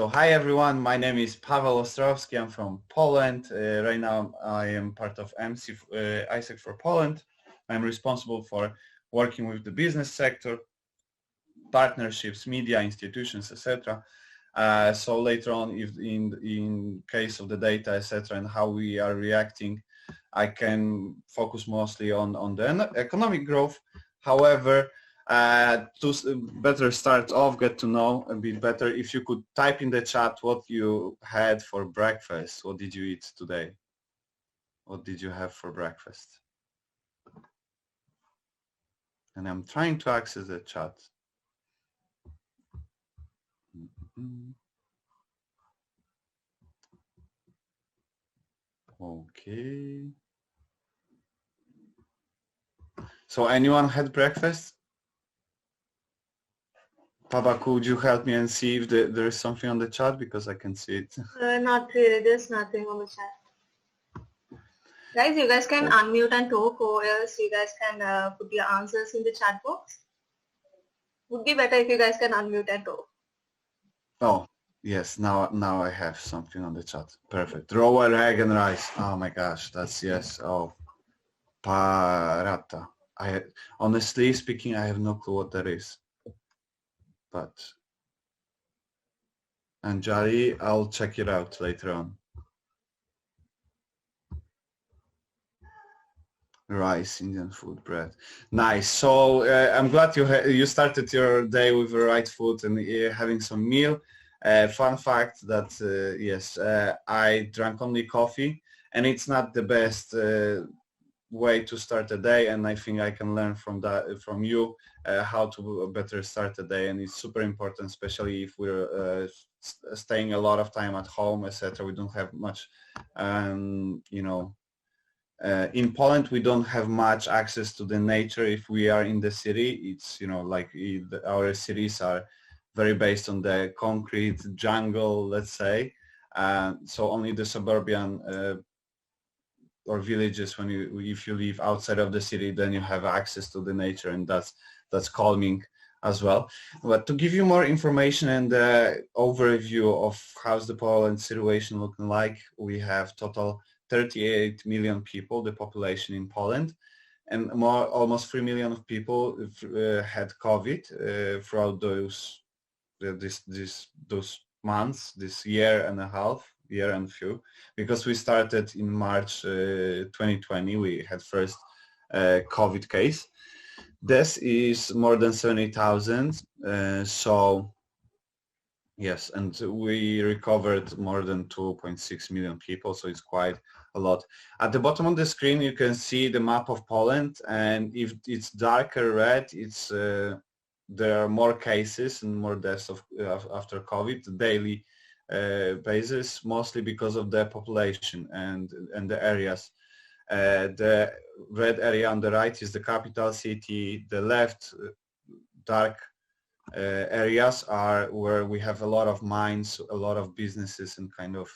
So hi everyone, my name is Paweł Ostrowski. I'm from Poland. Right now I am part of MC AIESEC for Poland. I'm responsible for working with the business sector, partnerships, media, institutions, etc. So later on, if in case of the data, etc., and how we are reacting, I can focus mostly on the economic growth. However, to better start off, get to know a bit better, if you could type in the chat what you had for breakfast. What did you eat today? What did you have for breakfast? And I'm trying to access the chat. Okay. So anyone had breakfast? Papa, could you help me and see if there is something on the chat, because I can see it. Not really, there's nothing on the chat. Guys, you guys can unmute and talk, or else you guys can put your answers in the chat box. Would be better if you guys can unmute and talk. Oh, yes, now I have something on the chat. Perfect. Raw egg and rice. Oh my gosh, that's yes. Oh, parata. Honestly speaking, I have no clue what that is. But Anjali, I'll check it out later on. Rice, Indian food, bread. Nice. So I'm glad you started your day with the right food and having some meal. Fun fact that yes, I drank only coffee, and it's not the best way to start a day. And I think I can learn from you how to better start a day. And it's super important, especially if we're staying a lot of time at home, etc. We don't have much, you know. In Poland, we don't have much access to the nature. If we are in the city, it's, you know, like our cities are very based on the concrete jungle, let's say. So only the suburban or villages, if you live outside of the city, then you have access to the nature, and that's calming as well. But to give you more information and overview of how's the Poland situation looking like, we have total 38 million people, the population in Poland, and almost 3 million of people had COVID throughout those months, this year and a half, year and few, because we started in March 2020. We had first COVID case. This is more than 70,000. So yes, and we recovered more than 2.6 million people, so it's quite a lot. At the bottom of the screen, you can see the map of Poland, and if it's darker red, it's there are more cases and more deaths after COVID, daily basis, mostly because of the population and the areas. The red area on the right is the capital city. The left dark areas are where we have a lot of mines, a lot of businesses, and kind of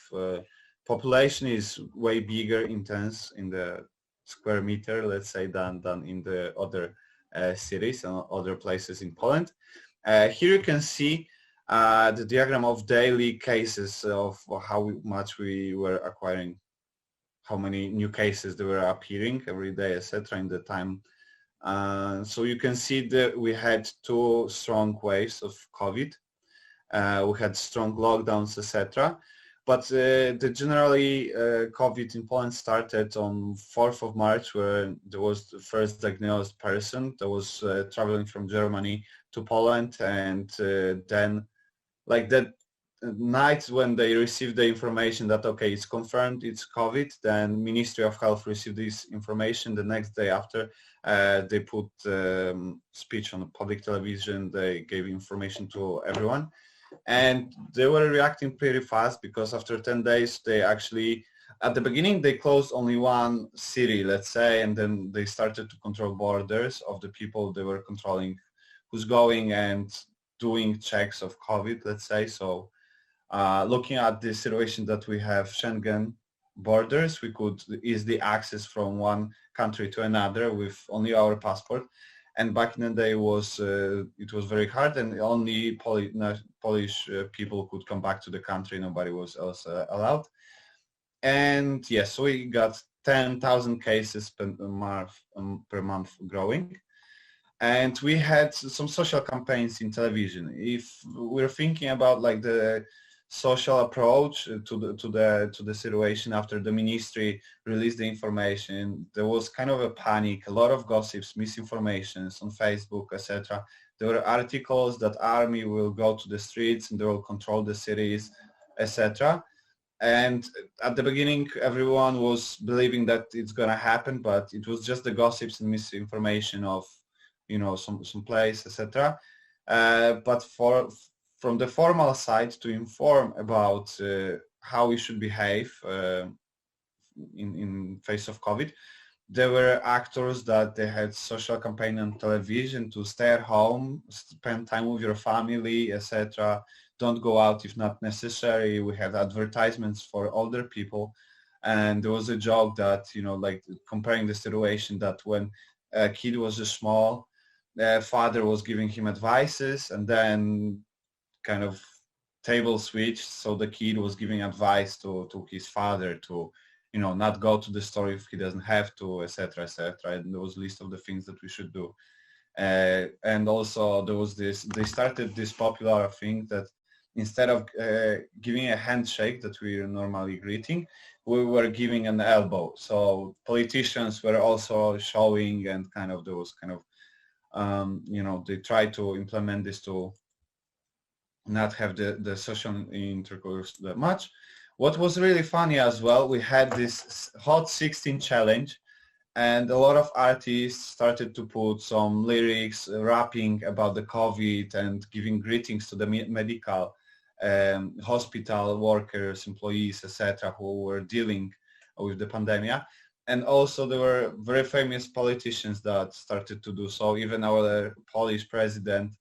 population is way bigger, intense in the square meter, let's say, than in the other cities and other places in Poland. Here you can see the diagram of daily cases of how much we were acquiring, how many new cases there were appearing every day, etc. in the time. So you can see that we had two strong waves of COVID. We had strong lockdowns, etc. But generally, COVID in Poland started on 4th of March, where there was the first diagnosed person that was traveling from Germany to Poland. And then, like that night when they received the information that, okay, it's confirmed it's COVID, then Ministry of Health received this information. The next day after, they put speech on public television. They gave information to everyone. And they were reacting pretty fast, because after 10 days, they actually, at the beginning, they closed only one city, let's say, and then they started to control borders of the people. They were controlling who's going and doing checks of COVID, let's say. So looking at the situation that we have Schengen borders, we could easily access from one country to another with only our passport. And back in the day it was very hard, and only Polish people could come back to the country. Nobody was else allowed. And yes, we got 10,000 cases per month growing. And we had some social campaigns in television. If we're thinking about like the social approach to the situation after the ministry released the information, there was kind of a panic, a lot of gossips, misinformations on Facebook, etc. There were articles that army will go to the streets and they will control the cities, etc. And at the beginning, everyone was believing that it's going to happen, but it was just the gossips and misinformation of, some place, etc. But from the formal side, to inform about how we should behave in face of COVID, there were actors that they had social campaign on television to stay at home, spend time with your family, etc. Don't go out if not necessary. We had advertisements for older people. And there was a joke that, like comparing the situation that when a kid was small, the father was giving him advices, and then kind of table switched. So the kid was giving advice to his father to, not go to the store if he doesn't have to, etc., etc. And there was a list of the things that we should do. And also there was they started this popular thing that instead of giving a handshake that we are normally greeting, we were giving an elbow. So politicians were also showing, and kind of there was kind of, they tried to implement this to not have the social intercourse that much. What was really funny as well, we had this Hot 16 challenge, and a lot of artists started to put some lyrics rapping about the COVID and giving greetings to the medical hospital workers, employees, etc., who were dealing with the pandemic. And also there were very famous politicians that started to do so. Even our Polish president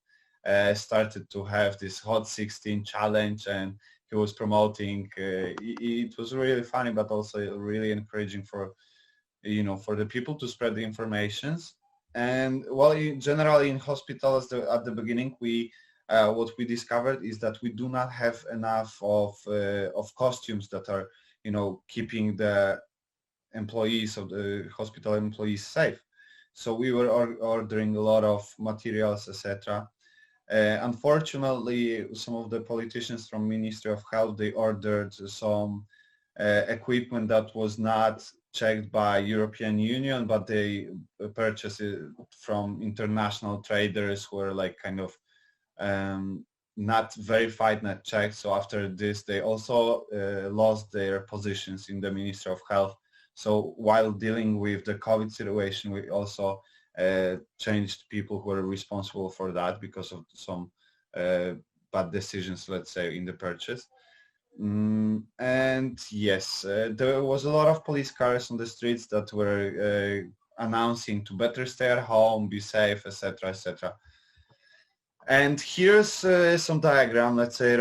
started to have this Hot 16 challenge, and he was promoting. It was really funny, but also really encouraging for the people to spread the informations. And generally in hospitals at the beginning, what we discovered is that we do not have enough of costumes that are keeping the employees of the hospital employees safe. So we were ordering a lot of materials, etc. Unfortunately, some of the politicians from Ministry of Health, they ordered some equipment that was not checked by European Union, but they purchased it from international traders who are like kind of not verified, not checked. So after this, they also lost their positions in the Ministry of Health. So while dealing with the COVID situation, we also changed people who were responsible for that because of some bad decisions, let's say, in the purchase. And yes, there was a lot of police cars on the streets that were announcing to better stay at home, be safe, etc., etc. And here's some diagram, let's say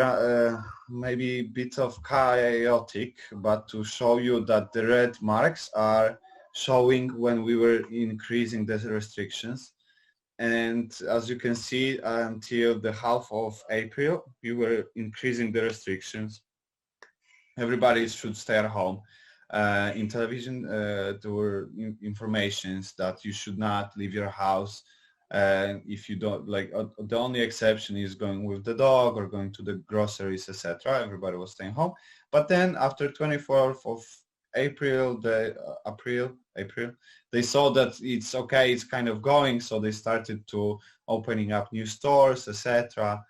maybe a bit of chaotic, but to show you that the red marks are showing when we were increasing the restrictions. And as you can see, until the half of April, we were increasing the restrictions. Everybody should stay at home. In television, there were informations that you should not leave your house. If you don't, like, the only exception is going with the dog or going to the groceries, etc. Everybody was staying home. But then after 24th of April, they saw that it's okay, it's kind of going, so they started to opening up new stores, etc.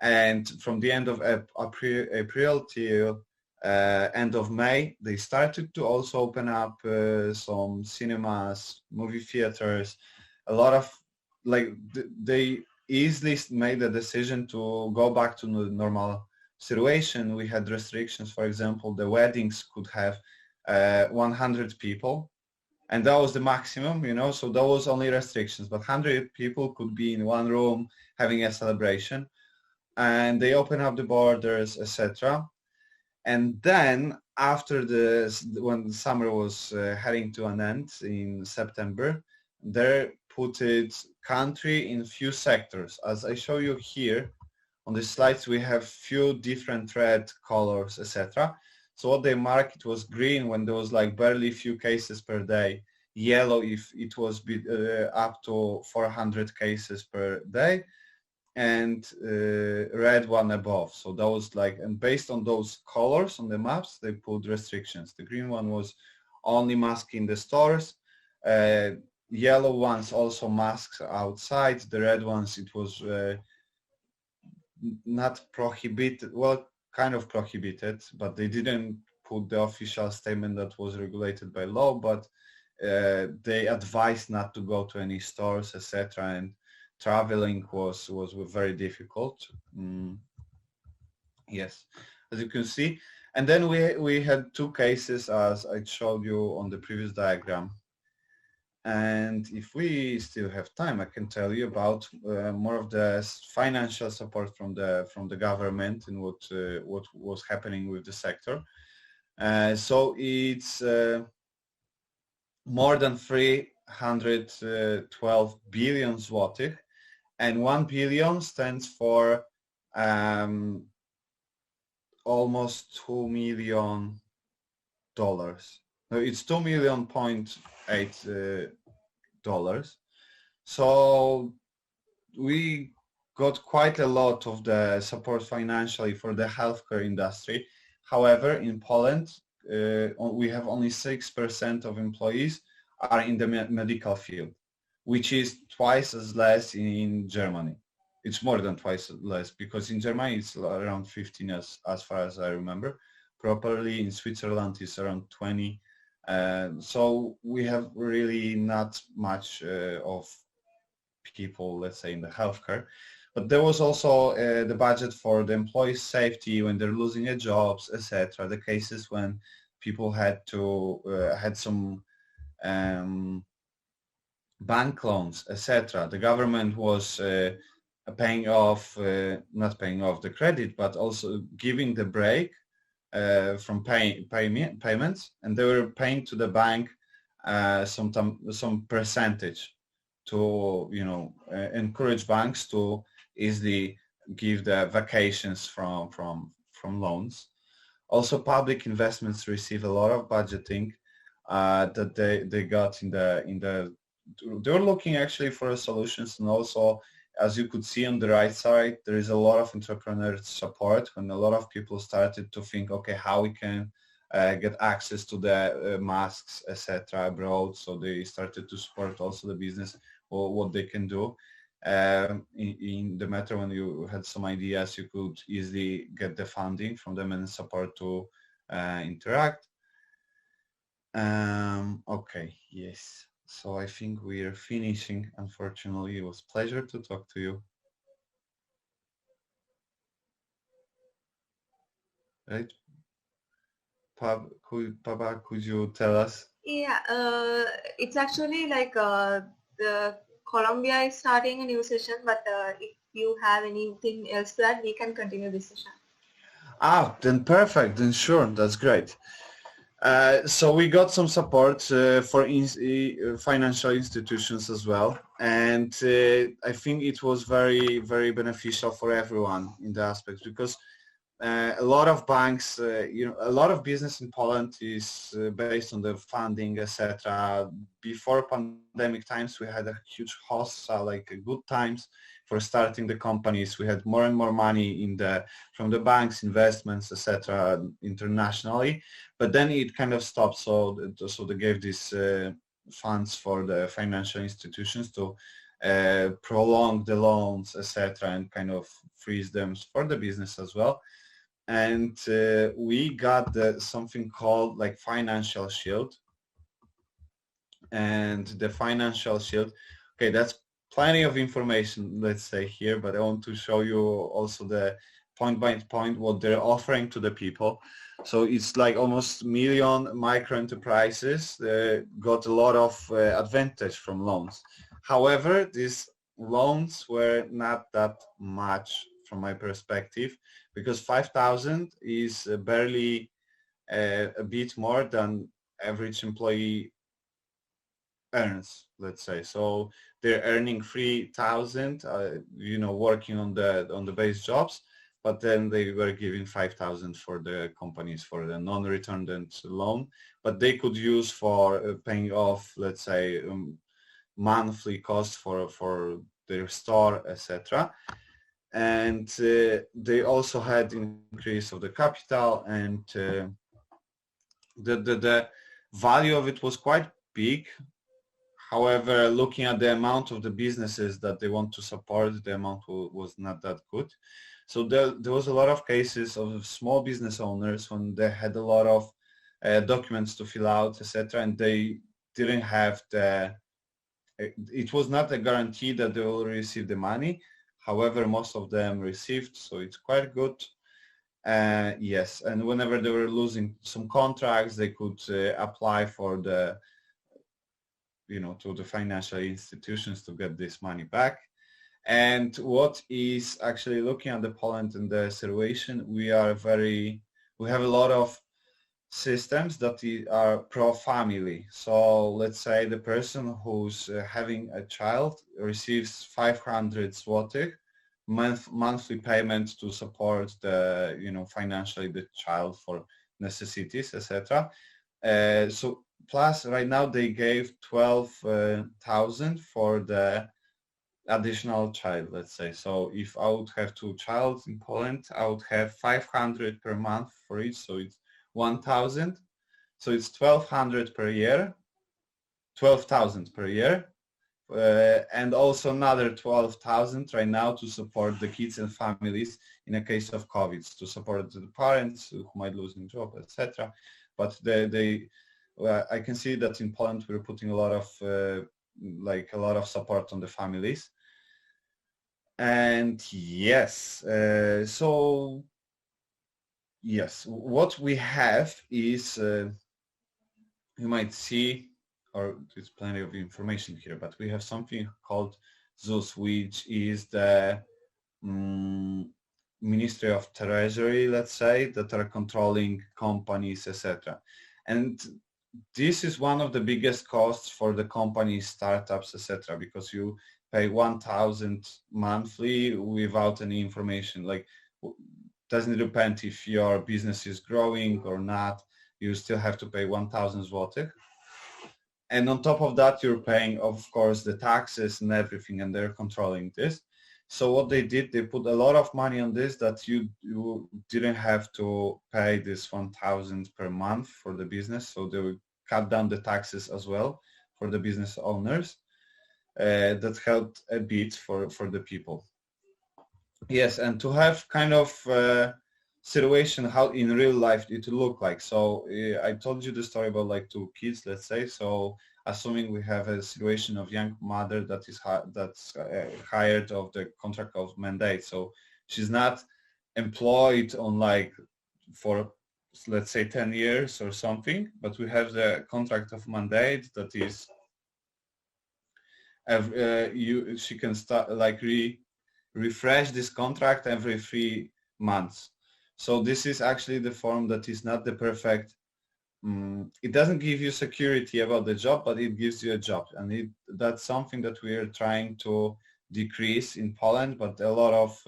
And from the end of April till end of May, they started to also open up some cinemas, movie theaters. A lot of, like, they easily made the decision to go back to the normal situation. We had restrictions. For example, the weddings could have 100 people, and that was the maximum, so that was only restrictions, but 100 people could be in one room having a celebration. And they opened up the borders, etc. And then after when the summer was heading to an end in September, they put it country in few sectors. As I show you here on the slides, we have few different red colors, etc. So what they marked, it was green when there was like barely few cases per day, yellow if it was up to 400 cases per day, and red one above. So that was like, and based on those colors on the maps, they put restrictions. The green one was only mask in the stores. Yellow ones also masks outside. The red ones, it was not prohibited, well, kind of prohibited, but they didn't put the official statement that was regulated by law, but they advised not to go to any stores, etc. And traveling was very difficult. Yes, as you can see. And then we had two cases, as I showed you on the previous diagram. And if we still have time, I can tell you about more of the financial support from the government and what was happening with the sector. So it's more than 312 billion złotych, and 1 billion stands for almost $2 million. No, it's $2.8 million. So we got quite a lot of the support financially for the healthcare industry. However, in Poland, we have only 6% of employees are in the medical field, which is twice as less in Germany. It's more than twice less, because in Germany it's around 15 as far as I remember. Properly in Switzerland it's around 20. So we have really not much of people, let's say, in the healthcare. But there was also the budget for the employees' safety when they're losing their jobs, etc. The cases when people had to had some bank loans, etc. The government was paying off, not paying off the credit, but also giving the break from payments, and they were paying to the bank some percentage to encourage banks to easily give the vacations from loans. Also, public investments receive a lot of budgeting that they got in the. They were looking actually for solutions, and also, as you could see on the right side, there is a lot of entrepreneur support when a lot of people started to think, okay, how we can get access to the masks, etc. abroad. So they started to support also the business or what they can do. In the matter when you had some ideas, you could easily get the funding from them and support to interact. Okay, yes. So I think we are finishing. Unfortunately, it was a pleasure to talk to you. Right? Papa, could you tell us? Yeah, it's actually like the Colombia is starting a new session, but if you have anything else to add, we can continue this session. Then perfect. Then sure, that's great. So we got some support for financial institutions as well, and I think it was very, very beneficial for everyone in the aspects, because a lot of banks, a lot of business in Poland is based on the funding, etc. Before pandemic times, we had a huge hustle, like good times for starting the companies. We had more and more money from the banks, investments, etc. internationally, but then it kind of stopped. So they gave these funds for the financial institutions to prolong the loans, etc., and kind of freeze them for the business as well. And we got something called like financial shield. And the financial shield, okay, that's plenty of information, let's say here, but I want to show you also the point by point what they're offering to the people. So it's like almost million micro enterprises got a lot of advantage from loans. However, these loans were not that much from my perspective, because 5,000 is barely a bit more than average employee earns, let's say. So they're earning 3,000, working on the base jobs, but then they were giving 5,000 for the companies for the non-returned loan, but they could use for paying off, let's say, monthly costs for their store, etc. And they also had increase of the capital, and the value of it was quite big. However, looking at the amount of the businesses that they want to support, the amount was not that good. So there was a lot of cases of small business owners when they had a lot of documents to fill out, etc., and they didn't have it was not a guarantee that they will receive the money. However, most of them received, so it's quite good. Yes, and whenever they were losing some contracts, they could apply for to the financial institutions to get this money back. And what is actually looking at the Poland and the situation, we have a lot of systems that are pro-family. So let's say the person who's having a child receives 500 zlotych monthly payment to support financially the child for necessities, etc. So plus right now they gave 12,000 for the additional child, let's say. So if I would have two children in Poland, I would have 500 per month for each, so it's 1,000. So it's 1,200 per year, 12,000 per year, and also another 12,000 right now to support the kids and families in a case of COVID, to support the parents who might lose their job, etc. But I can see that in Poland we're putting a lot of support on the families. And yes, so yes, what we have is, you might see, or there's plenty of information here, but we have something called ZUS, which is the Ministry of Treasury, let's say, that are controlling companies, etc. And this is one of the biggest costs for the companies, startups, etc., because you pay 1,000 monthly without any information. Like, doesn't depend if your business is growing or not, you still have to pay 1,000 zlotych. And on top of that, you're paying, of course, the taxes and everything, and they're controlling this. So what they did, they put a lot of money on this, that you didn't have to pay this 1,000 per month for the business. So they will cut down the taxes as well for the business owners. That helped a bit for the people. Yes, and to have kind of situation how in real life it will look like. So I told you the story about like two kids, let's say. So assuming we have a situation of young mother that is hired of the contract of mandate. So she's not employed on like for, let's say, 10 years or something, but we have the contract of mandate that is she can start like refresh this contract every 3 months. So this is actually the form that is not the perfect. It doesn't give you security about the job, but it gives you a job, and that's something that we are trying to decrease in Poland. But a lot of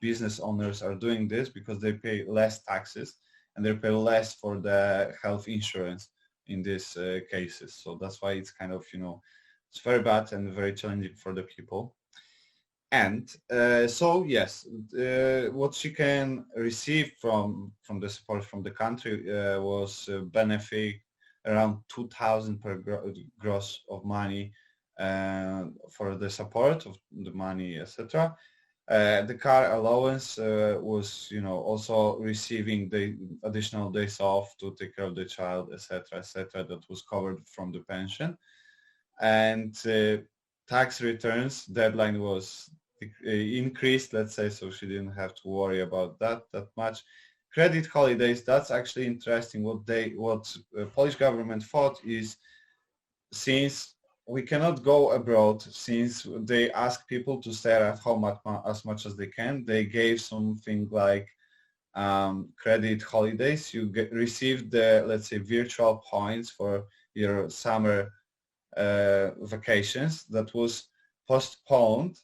business owners are doing this because they pay less taxes and they pay less for the health insurance in these cases. So that's why it's kind of, it's very bad and very challenging for the people. And so yes, what she can receive from the support from the country was benefit around 2,000 per gross of money for the support of the money, etc. The car allowance was, also receiving the additional days off to take care of the child, etc., etc. That was covered from the pension. And tax returns deadline was increased, let's say, so she didn't have to worry about that much. Credit holidays, that's actually interesting. What Polish government thought is, since we cannot go abroad, since they ask people to stay at home as much as they can, they gave something like credit holidays. You receive the, let's say, virtual points for your summer vacations that was postponed.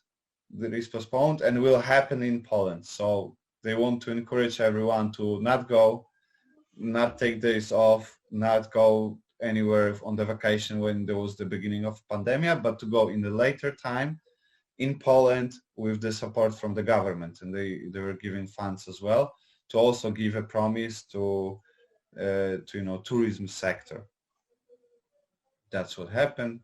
That is postponed and will happen in Poland. So they want to encourage everyone to not go, not take days off, not go anywhere on the vacation when there was the beginning of pandemic, but to go in the later time in Poland with the support from the government, and they were giving funds as well to also give a promise to tourism sector. That's what happened.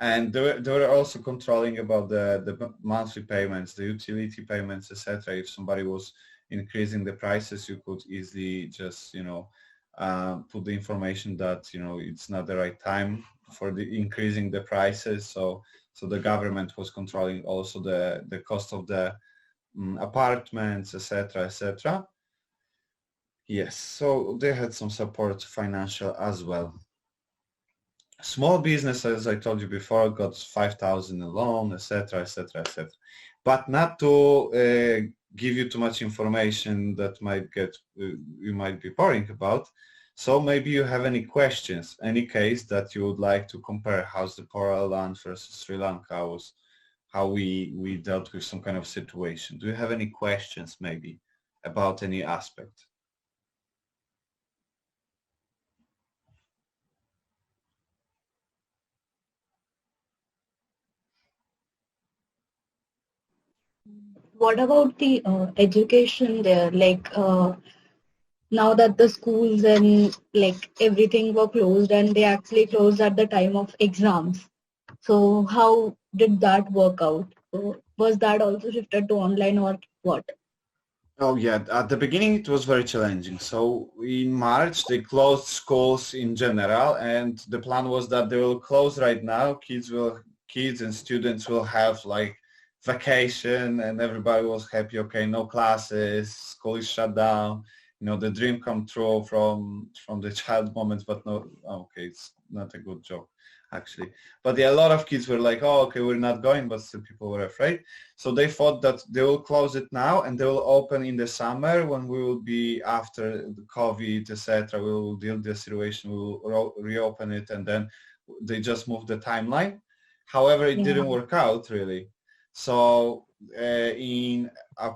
And they were also controlling about the monthly payments, the utility payments, etc. If somebody was increasing the prices, you could easily just put the information that it's not the right time for the increasing the prices. So the government was controlling also the cost of the apartments, etc., etc. Yes, so they had some support financial as well. Small business, as I told you before, got 5,000 loan, etc., etc., etc. But not to give you too much information that might get you might be boring about. So maybe you have any questions, any case that you would like to compare. How's the Poland versus Sri Lanka was, how we dealt with some kind of situation. Do you have any questions maybe about any aspect? What about the education there? Like now that the schools and like everything were closed and they actually closed at the time of exams. So how did that work out? So was that also shifted to online or what? Oh yeah, at the beginning it was very challenging. So in March they closed schools in general, and the plan was that they will close right now. Kids and students will have like vacation, and everybody was happy. Okay, no classes, school is shut down. The dream come true from the child moments, but no, okay, it's not a good joke actually. But yeah, a lot of kids were like, oh, okay, we're not going, but still people were afraid. So they thought that they will close it now and they will open in the summer when we will be after the COVID, etc. We will deal with the situation, we will reopen it, and then they just moved the timeline. However, it didn't work out really. So in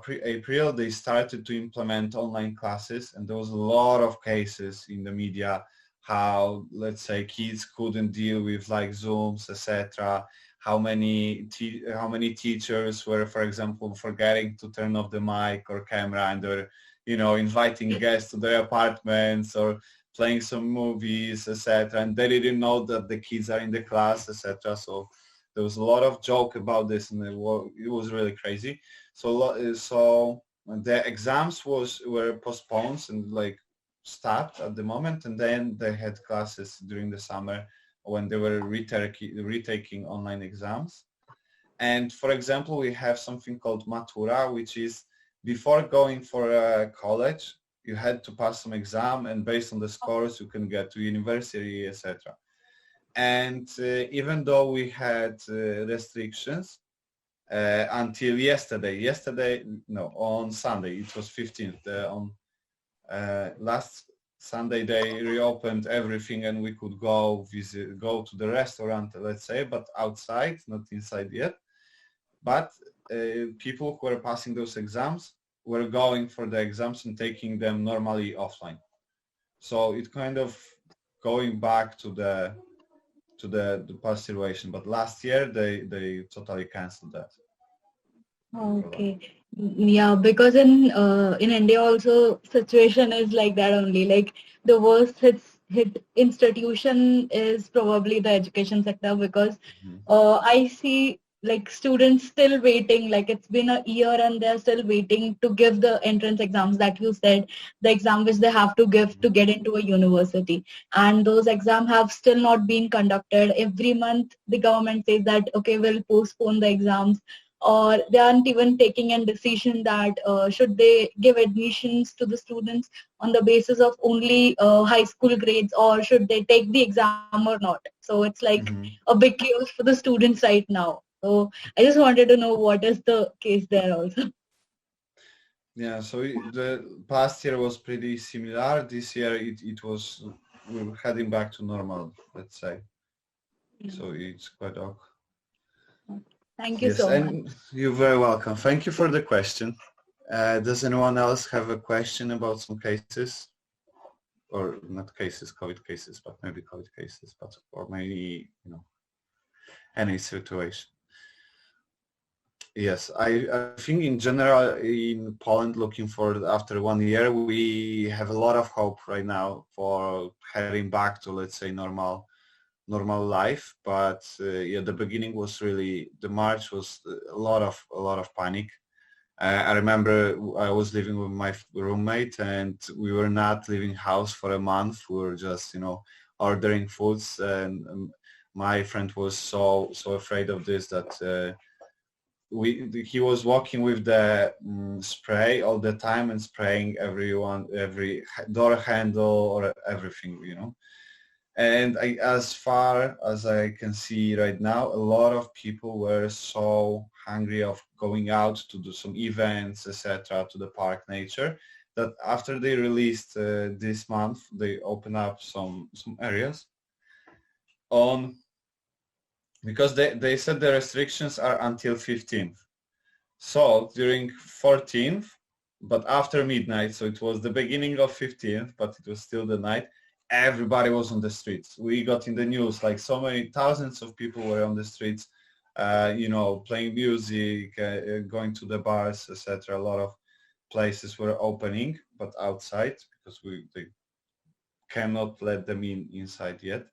April, they started to implement online classes, and there was a lot of cases in the media how, let's say, kids couldn't deal with like Zooms, etc. How many teachers were, for example, forgetting to turn off the mic or camera, and they're, inviting guests to their apartments or playing some movies, etc. And they didn't know that the kids are in the class, etc. So there was a lot of joke about this, and it was really crazy. So the exams were postponed and like stopped at the moment, and then they had classes during the summer when they were retaking online exams. And for example, we have something called Matura, which is before going for college, you had to pass some exam, and based on the scores, you can get to university, etc. And even though we had restrictions until on Sunday, it was 15th, on last Sunday they reopened everything and we could go to the restaurant, let's say, but outside, not inside yet. But people who were passing those exams were going for the exams and taking them normally offline. So it kind of going back to the past situation. But last year they totally canceled that. Okay. Yeah, because in India also situation is like that only. Like the worst hit institution is probably the education sector, because I see like students still waiting, like it's been a year and they're still waiting to give the entrance exams that you said, the exam which they have to give to get into a university. And those exams have still not been conducted. Every month the government says that, okay, we'll postpone the exams, or they aren't even taking a decision that should they give admissions to the students on the basis of only high school grades, or should they take the exam or not. So it's like a big chaos for the students right now. So I just wanted to know what is the case there also. Yeah, so the past year was pretty similar. This year it was, we were heading back to normal, let's say. So it's quite awkward. Thank you Yes, so much. and you're very welcome. Thank you for the question. Does anyone else have a question about some cases? Or not cases, COVID cases, but maybe COVID cases, but or maybe, you know, any situation. Yes, I think in general in Poland, looking for after 1 year, we have a lot of hope right now for heading back to, let's say, normal life. But yeah, the beginning was really, the March was a lot of panic. I remember I was living with my roommate and we were not leaving house for a month. We were just, you know, ordering foods, and my friend was so afraid of this that he was walking with the spray all the time and spraying every door handle or everything, you know. And as far as I can see right now, a lot of people were so hungry of going out to do some events, etc., to the park nature, that after they released this month, they open up some areas on, because they said the restrictions are until 15th. So during 14th, but after midnight, so it was the beginning of 15th, but it was still the night, everybody was on the streets. We got in the news, like so many thousands of people were on the streets, you know, playing music, going to the bars, etc. A lot of places were opening, but outside, because they cannot let them inside yet.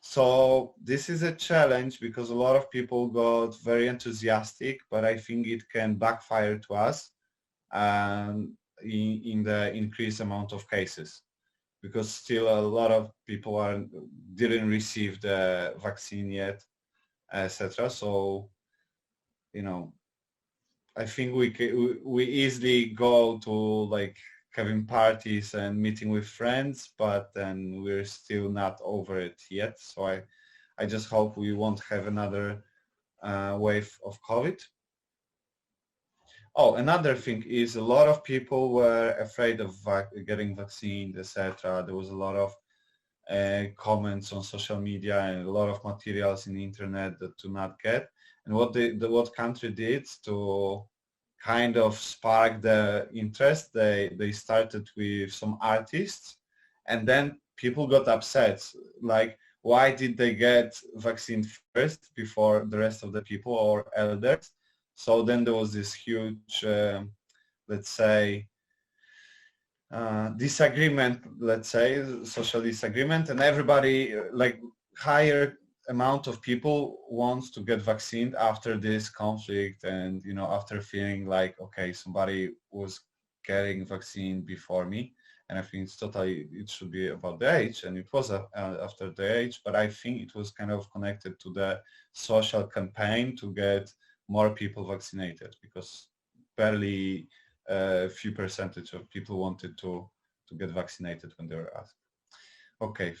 So this is a challenge because a lot of people got very enthusiastic, but I think it can backfire to us in the increased amount of cases, because still a lot of people didn't receive the vaccine yet, etc. So, you know, I think we easily go to like having parties and meeting with friends, but then we're still not over it yet. So I just hope we won't have another wave of COVID. Oh, another thing is a lot of people were afraid of getting vaccinated, etc. There was a lot of comments on social media and a lot of materials in the internet that do not get. And what country did to kind of spark the interest, they started with some artists, and then people got upset, like, why did they get vaccine first before the rest of the people or elders? So then there was this huge, let's say, disagreement, let's say, social disagreement, and everybody, like higher amount of people wants to get vaccinated after this conflict, and you know, after feeling like, okay, somebody was getting vaccine before me, and I think it should be about the age, and it was after the age, but I think it was kind of connected to the social campaign to get more people vaccinated, because barely a few percentage of people wanted to get vaccinated when they were asked. Okay.